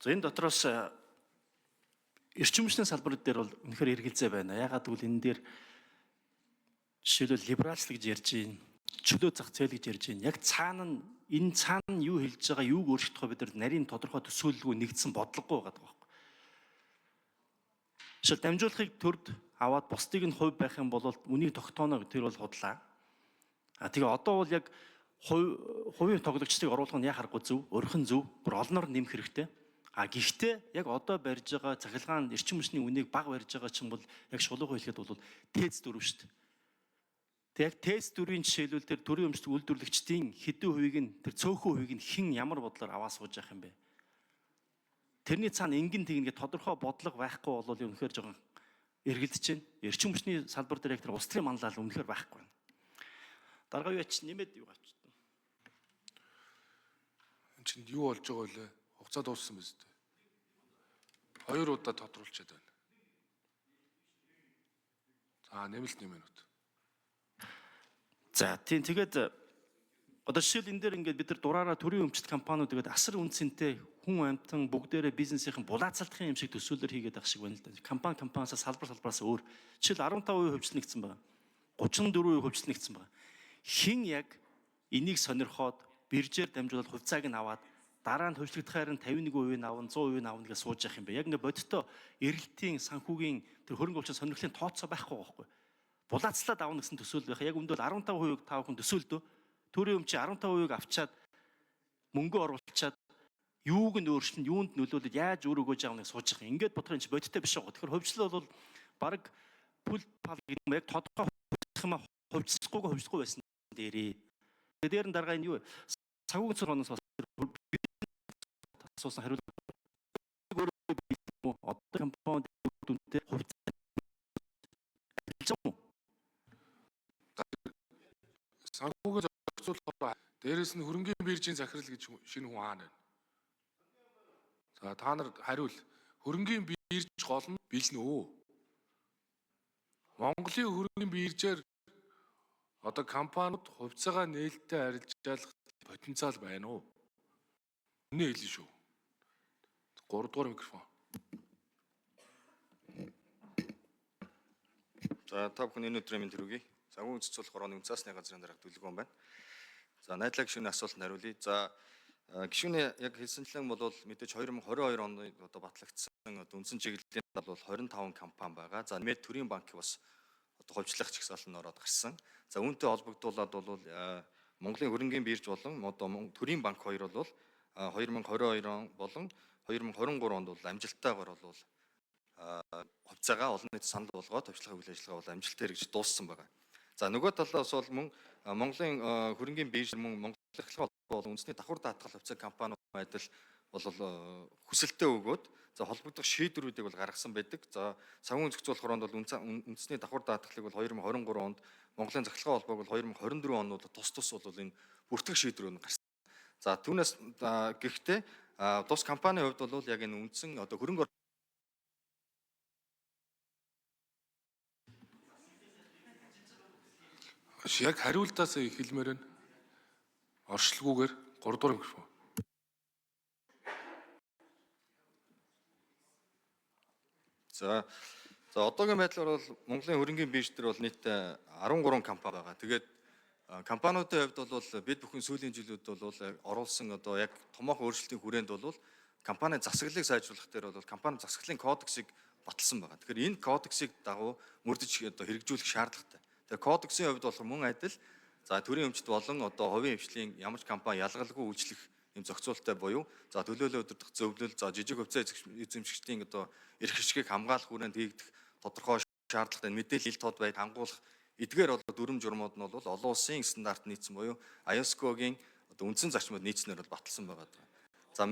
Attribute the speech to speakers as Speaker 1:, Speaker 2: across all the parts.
Speaker 1: За энэ дотроос эрчим хүчний салбар дээр бол үнэхээр эргэлзээ байна. Ягаад гэвэл энэ дээр жишээлбэл либералчлал гэж ярьж байна. Чөлөө зах зээл гэж ярьж байна. Яг энэ цаана юу хэлж байгаа, юуг өөрчлөх вэ бид нар нарийн тодорхой төсөөлөлгүй нэгдсэн бодлогогүй байгаа байхгүй. Жишээл дамжуулахыг төрд аваад бусдыг нь хувь байх юм бол үнийг тогтооно тэр бол худлаа. Тэгээ одоо бол яг хувийн тоглогчдыг оруулах нь яхахгүй зөв, өөрхөн зөв, бүр олноор нэмэх хэрэгтэй. Гэхдээ яг одоо барьж байгаа цахилгаан эрчим хүчний үнийг бага барьж байгаа чинь бол яг шулуухан хэлэхэд бол ТЭЦ 4 шүү дээ. Тэг яг ТЭЦ 4-ийн жишээлбэл тэр төрийн өмчтөг үйлдвэрлэгчдийн хэдэн хувийг нь тэр цөөхөн хувийг нь хэн ямар бодлоор аваа сууж явах юм бэ? Тэрний цаана ингэн тэгнэ тодорхой бодлого байхгүй бол үнэхээр жоохон эргэлдэж байна. Эрчим хүчний салбар дээр яг тэр улс төрийн манлал үнэхээр байхгүй байна. Дараагийн үеч нэмээд юу авчихсан?
Speaker 2: Энд чинь юу болж байгаа вэ? Хугацаа дууссан биз дээ. 2 удаа тодруулчихэд байна. За нэмэлт 1 минут.
Speaker 1: За тийм тэгээд одоо жишээл энэ дээр ингээд бид нар дураараа төрийн өмчт компаниуд тэгээд асар үнцэнтэй хүн амьтан бүгдээрээ бизнесийн булаацалтын юм шиг төсөөлөөр хийгээд байх шиг байна л да. Компаниасаа салбараас өөр. Жишээл 15% хөвчлөгдсөн байгаа. 34% хөвчлөгдсөн байгаа. Хин яг энийг сонирхоод биржээр дамжуулаад хувьцааг нь аваад дараа нь хөвчлөгдөхөөр нь 51% нь авна, 100% нь авна гэж сууж явах юм бэ. Яг ингээд бодиттой эрэлтийн санхүүгийн тэр хөрөнгө оруулалтын сонирхлын тооцоо байхгүй байхгүй. Булаацлаад авна гэсэн төсөөлөл байх. Яг үндэл 15% та бүхэн төсөөлдөө. Төрийн өмчийн 15%-ыг авчаад мөнгө оруулчаад юуг нь өөрчлөн, юунд нөлөөлөд яаж өөр өгөөж авныг сууж байгаа юм. Ингээд бодохоор энэ бодиттой биш байгаа. Тэгэхээр хөвчлөл бол баг пул пал гэдэг юм яг тодорхой хувьцсахгүйг хувьцахгүй байсан дээрээ. Дээр нь дараагийн юу вэ? Цагуугийн цорооноос асуусан хариулт одоо компани дүнтэй хувьцаа
Speaker 2: санхүүгээ зохицуулахаар дээрэс нь хөрөнгийн биржийн захирал гэж шинэ хүн аана байна. За та нар хариул. Хөрөнгийн бирж гол нь бэлнэ үү? Монголын хөрөнгийн биржээр одоо компаниуд хувьцаагаа нээлттэй арилжаалах потенциал байна уу? Үнэ хэлнэ шүү. 3 дугаар микрофон.
Speaker 3: За та бүхэн энэ өдрийн мэнд хүргэе. Санхүүгийн цэцүүлэх хорооны үнцаасны газрын дарга Дүлгүн байна. За найдлаа гишүүний асуултанд хариулъя. За гишүүний яг хэлсэнчлэн бол мэдээж 2022 онд одоо батлагдсан одоо үндсэн чиглэлийн бол 25 компани байгаа. За нэмээд төрийн банк бас одоо хувьчлах чагсаалтанд ороод гарсан. За үүнтэй холбогдуулаад бол Монголын хөрөнгийн бирж болон одоо төрийн банк хоёр бол 2022 он болон 2023 онд бол амжилттайгаар бол хувьцаагаа олон нийтэд санал болгоод төвчлэх үйл ажиллагаа бол амжилттай хэрэгжиж дууссан байна. За нөгөө талаас бол мөн Монголын хөрөнгийн бирж мөн Монголын ахлах холбоо үндэсний давхар даатгал хувьцаа компаниуд адил бол хүсэлтээ өгөөд за холбогдох шийдвэрүүдийг бол гаргасан байдаг. За санхүүгийн зохицуулах хороонд бол үндэсний давхар даатгалыг бол 2023 онд Монголын захиргааны холбоог бол 2024 онд тус бол энэ бүртгэх шийдвэрүүд гарсан. За түүнээс гэхдээ тус компанийн хувьд бол яг энэ үндсэн одоо хөрөнгө
Speaker 2: Яг хариултаас эхэлмээр байна. Оршлгүйгээр 3 дугаар микрофон.
Speaker 3: За одоогийн байдлаар бол Монголын хөрөнгийн бирж дээр бол нийтдээ 13 компани байгаа. Тэгээд компаниудын хувьд бол бид бүхэн сүүлийн жилүүд бол оруулсан одоо яг томоохон өөрчлөлтийн хүрээнд бол компанийн засаглалыг сайжруулах дээр бол компани засаглалын кодексыг баталсан байгаа. Тэгэхээр энэ кодексыг дагуу мөрдөж одоо хэрэгжүүлэх шаардлагатай. Тэгээ кодексийн хувьд бол мөн адил за төрийн өмчт болон одоо хувийн хвшлийн ямар ч компани ялгалгүй үйлчлэх юм зохицуулалттай буюу за төлөөлөл өдөртөх зөвлөл за жижиг хувьцаа эзэмшигчдийн одоо эрх ашгийг хамгаалах хүрээнд хийгдэх тодорхой шаардлагатай мэдээлэл ил тод байд хангуулах эдгээр бол дүрм журмууд нь бол олон улсын стандарт нийцсэн буюу IOSCO-гийн одоо үндсэн зарчмууд нийцснээр бол баталсан байгаа. За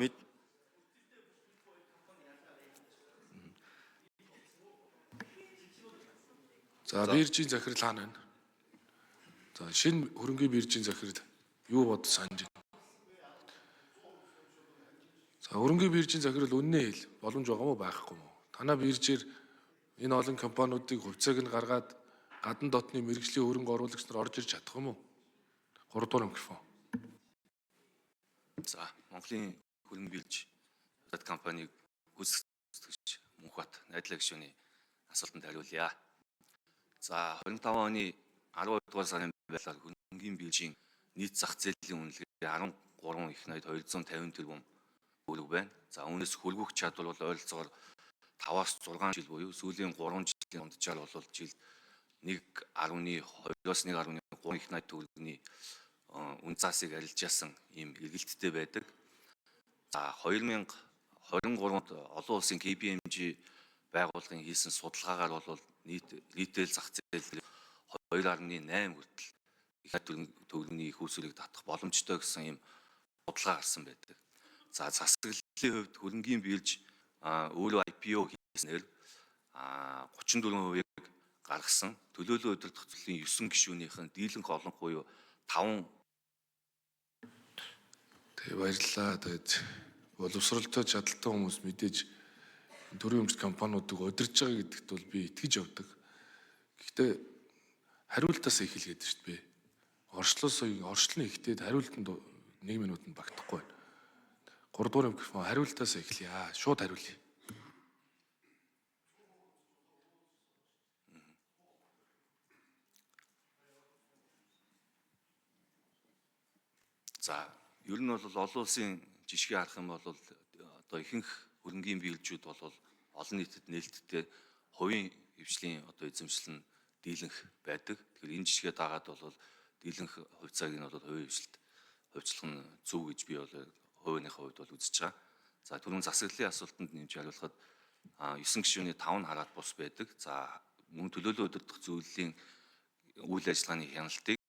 Speaker 2: За биржийн захирал хаана байна? За шинэ хөрөнгийн биржийн захирал юу бод санаж байна? За хөрөнгийн биржийн захирал үннээ хэл боломж байгаа мó байхгүй мó? Танаа биржээр энэ олон компаниудыг хувьцааг нь гаргаад гадна дотны мэрэгжлийн хөрөнгө оруулагч нар орж ирж чадах юм уу? 3 дугаар микрофон.
Speaker 4: За Монголын хөрөнгө бирж Хувьцаат компаниг гүйцэтгэгч Мөнхбат найдлага гишүүний асуултанд хариулъя. За 25 оны 12 дугаар сарын байдлаар хөрөнгөний биржийн нийт зах зээлийн үнэлгээ 13 их найд 250 тэрбум төгрөг байна. За үүнээс хөрвөх чадвар бол ойролцоогоор 5-аас 6 жил буюу сүүлийн 3 жилийн унтчаар бол жилд 1.2-оос 1.3 их найд төгрөгийн үн цаасыг арилжаасан ийм эргэлттэй байдаг. За 2023-нд олон улсын KPMG байгууллагын хийсэн судалгаагаар бол нийт ритейл зах зээл 2.8 хүртэл их найд төгрөгийн их үүсвэрийг татах боломжтой гэсэн ийм судалгаа гарсан байдаг. За засаглалын хувьд хөрөнгөний бирж өөрөө IPO хийснээр 34% гаргасан. Төлөөлөл удирдах зүйлийн 9 гишүүнийх нь дийлэнх олон буюу 5.
Speaker 2: Тэгээ баярлалаа. Тэгээд боловсролтой чадaltaй хүмүүс мэдээж төрийн өмчт компаниудыг удирж байгаа гэдэгт бол би итгэж явдаг. Гэхдээ хариултаас эхэлгээд шүү дээ. Орчлон ихтэй хариултанд 1 минутанд багтахгүй байна. 3 дугаар микрофон хариултаас эхлэе. Шууд хариулъя.
Speaker 4: За ер нь бол олон улсын жишгээ харах юм бол одоо ихэнх хөрөнгөний биржүүд бол олон нийтэд нээлттэй хувийн хвшлийн одоо эзэмшил нь дийлэнх байдаг. Тэгэхээр энэ жишгээ дагаад бол дийлэнх хувьцааг нь бол хувийн хвшилд хувьчлах нь зөв гэж би бол хувийнхаа хувьд бол үзэж байгаа. За түрүүн засаглалын асуултанд нэмж хариулахад 9 гишүүний 5 нь хараад бус байдаг. За мөн төлөөлөл удирдах зөвлөлийн үйл ажиллагааны хяналтыг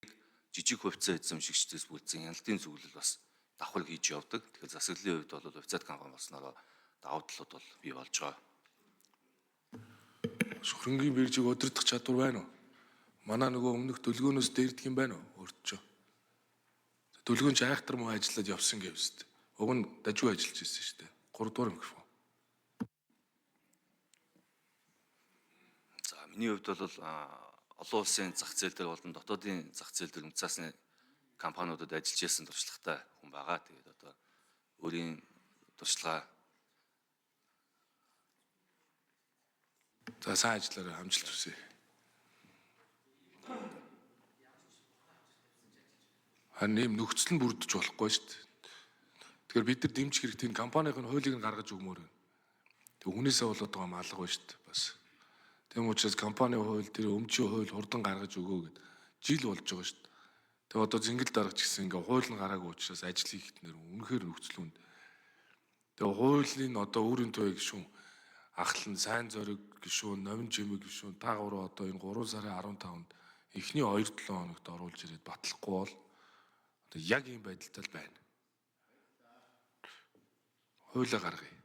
Speaker 4: жижиг хувьцаа эзэмшигчдээс бүрдсэн хяналтын зөвлөл бас давхар хийж явдаг. Тэгэхээр засаглалын хувьд бол хувьцаат компани болсноор давуу талууд бол бий болж байгаа.
Speaker 2: Хөрөнгөний биржийг удирдах чадвар байна уу? Манай нөгөө өмнөх төлгөөнөөс дээрдэг юм байна уу? Өөртөө. Төлгөөн ч айхтар муу ажиллаад явсан гэвс. Уг нь дажгүй ажиллаж ирсэн шүү дээ. 3 дугаар микрофон.
Speaker 4: За миний хувьд бол олон улсын зах зээл дээр болон дотоодын зах зээл дээр үнцаасны компаниудад ажиллаж ирсэн туршлагатай хүн байгаа. Тэгээд одоо өөрийн туршлага
Speaker 2: За сайн ажиллаарай, амжилт хүсье. Харин ийм нөхцөл нь бүрдэж болохгүй шүү дээ. Тэгэхээр бид нар дэмжих хэрэгтэй компанийн хуулийг нь гаргаж өгмөр байна. Тэг хүнээсээ болоод байгаа маалга байна шүү дээ бас. Тэм учраас компанийн хууль тэр өмчийн хууль хурдан гаргаж өгөө гэд жил болж байгаа шүү дээ. Тэг одоо зингэл даргач гэсэн ингээ хууль нь гараагүй учраас ажил хийхэд нэр үнэхээр нөхцөл үнд. Тэг хуулийн одоо өөрийн төвийг гişүүн ахлан сайн зориг гişүүн новин жимэг гişүүн та гурав одоо энэ 3 сарын 15-нд эхний 2-7 хоногт оруулж ирээд батлахгүй бол одоо яг ийм байдалтай байна. Хуулиа гаргая.